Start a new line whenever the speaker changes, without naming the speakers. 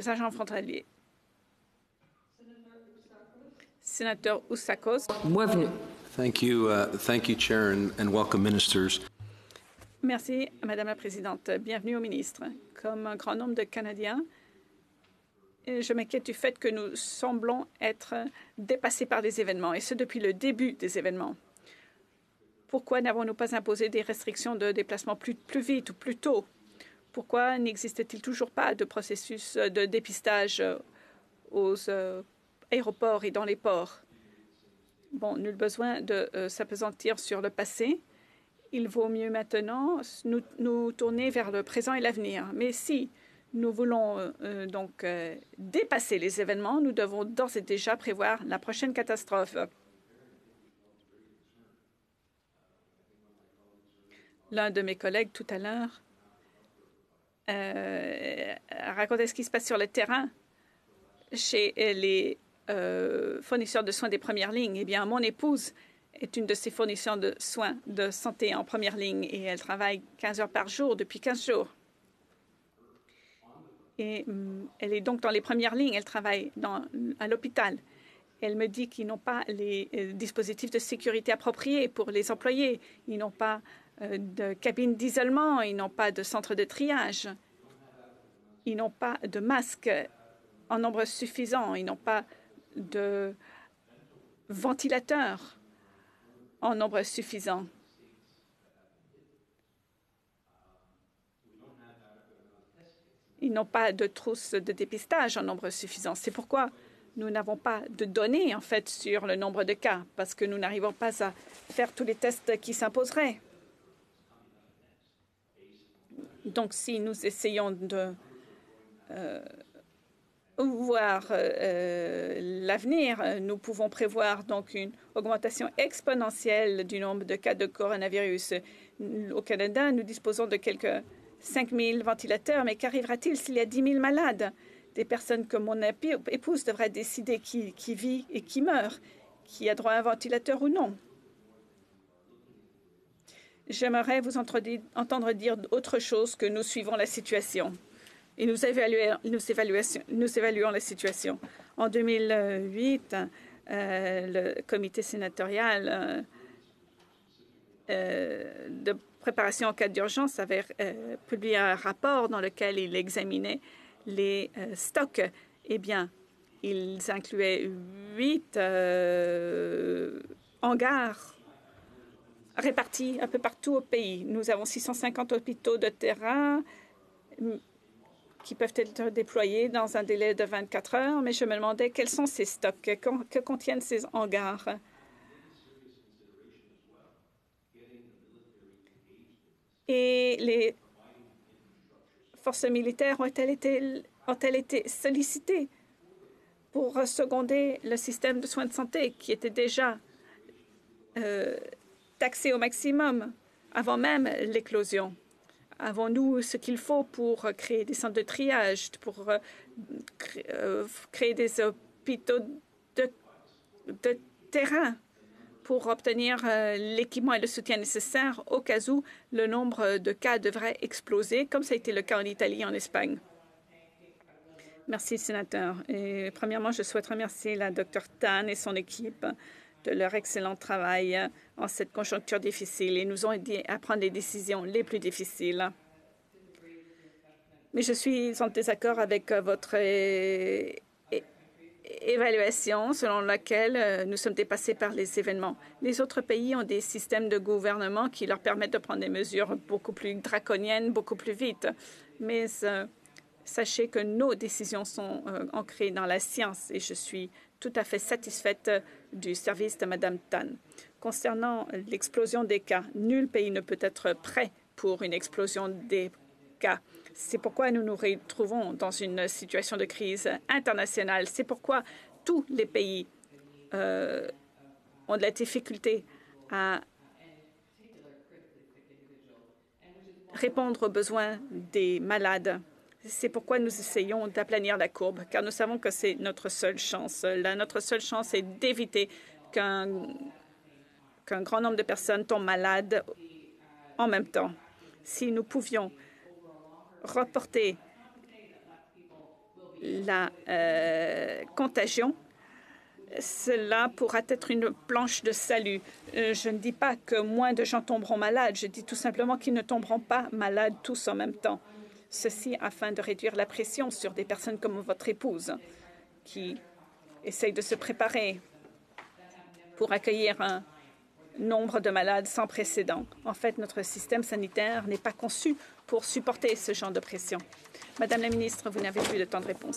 agents frontaliers. Sénateur Oussakos.
Thank you, Chair, and welcome, ministers.
Merci, Madame la Présidente. Bienvenue au ministre. Comme un grand nombre de Canadiens, je m'inquiète du fait que nous semblons être dépassés par des événements, et ce depuis le début des événements. Pourquoi n'avons-nous pas imposé des restrictions de déplacement plus vite ou plus tôt? Pourquoi n'existe-t-il toujours pas de processus de dépistage aux aéroports et dans les ports? Bon, nul besoin de s'appesantir sur le passé. Il vaut mieux maintenant nous tourner vers le présent et l'avenir. Mais si nous voulons dépasser les événements, nous devons d'ores et déjà prévoir la prochaine catastrophe. L'un de mes collègues tout à l'heure racontait ce qui se passe sur le terrain chez les fournisseurs de soins des premières lignes. Eh bien, mon épouse est une de ces fournisseurs de soins de santé en première ligne et elle travaille 15 heures par jour depuis 15 jours. Et elle est donc dans les premières lignes. Elle travaille à l'hôpital. Elle me dit qu'ils n'ont pas les dispositifs de sécurité appropriés pour les employés. Ils n'ont pas de cabine d'isolement. Ils n'ont pas de centre de triage. Ils n'ont pas de masques en nombre suffisant. Ils n'ont pas de ventilateurs en nombre suffisant. Ils n'ont pas de trousses de dépistage en nombre suffisant. C'est pourquoi nous n'avons pas de données, en fait, sur le nombre de cas, parce que nous n'arrivons pas à faire tous les tests qui s'imposeraient. Donc, si nous essayons de voir l'avenir, nous pouvons prévoir donc une augmentation exponentielle du nombre de cas de coronavirus. Au Canada, nous disposons de quelques 5 000 ventilateurs, mais qu'arrivera-t-il s'il y a 10 000 malades? Des personnes comme mon épouse devraient décider qui vit et qui meurt, qui a droit à un ventilateur ou non. J'aimerais vous entendre dire autre chose que nous suivons la situation. Et nous évaluons la situation. En 2008, le comité sénatorial de préparation en cas d'urgence avait publié un rapport dans lequel il examinait les stocks. Eh bien, ils incluaient 8 hangars répartis un peu partout au pays. Nous avons 650 hôpitaux de terrain qui peuvent être déployés dans un délai de 24 heures, mais je me demandais quels sont ces stocks, que contiennent ces hangars. Et les forces militaires ont-elles été sollicitées pour seconder le système de soins de santé qui était déjà taxé au maximum avant même l'éclosion? Avons-nous ce qu'il faut pour créer des centres de triage, pour créer des hôpitaux de terrain, pour obtenir l'équipement et le soutien nécessaire au cas où le nombre de cas devrait exploser, comme ça a été le cas en Italie et en Espagne? Merci, sénateur. Et premièrement, je souhaite remercier la Dr Tan et son équipe de leur excellent travail en cette conjoncture difficile et nous ont aidé à prendre les décisions les plus difficiles. Mais je suis en désaccord avec votre évaluation selon laquelle nous sommes dépassés par les événements. Les autres pays ont des systèmes de gouvernement qui leur permettent de prendre des mesures beaucoup plus draconiennes, beaucoup plus vite. Mais sachez que nos décisions sont ancrées dans la science et je suis tout à fait satisfaite du service de Mme Tan. Concernant l'explosion des cas, nul pays ne peut être prêt pour une explosion des cas. C'est pourquoi nous nous retrouvons dans une situation de crise internationale. C'est pourquoi tous les pays ont de la difficulté à répondre aux besoins des malades. C'est pourquoi nous essayons d'aplanir la courbe, car nous savons que c'est notre seule chance. Notre seule chance est d'éviter qu'un grand nombre de personnes tombent malades en même temps. Si nous pouvions reporter la contagion, cela pourra être une planche de salut. Je ne dis pas que moins de gens tomberont malades, je dis tout simplement qu'ils ne tomberont pas malades tous en même temps. Ceci afin de réduire la pression sur des personnes comme votre épouse qui essayent de se préparer pour accueillir un nombre de malades sans précédent. En fait, notre système sanitaire n'est pas conçu pour supporter ce genre de pression. Madame la ministre, vous n'avez plus de temps de réponse.